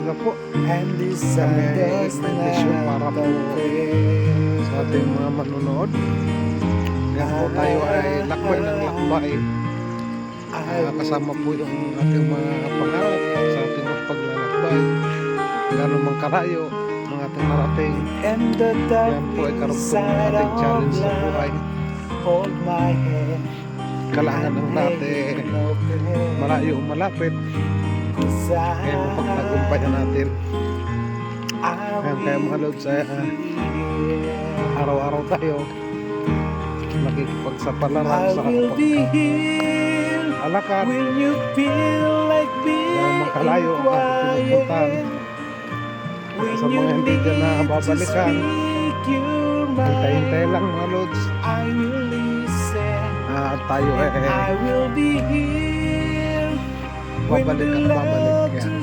umaga po. Kami ay nagdesisyon para po sa ating mga manonood. Yan po tayo ay lakbay ng lakbay. Kasama po yung ating mga pangarap sa ating mga paglalakbay. Gano'n mang karayo, mga ating narating. Yan po ay karugtong ng ating challenge sa buhay. Kailangan lang natin malayo o malapit kaya mapagtagumpayan natin. Kaya mga lods, araw-araw tayo nakikipagsapalaran sa alakad ng makalayo ang ating pinupuntahan. Sa mga hindi dyan na babalikan, hintay-hintay lang mga lods. At tayo babalik at babalik yan.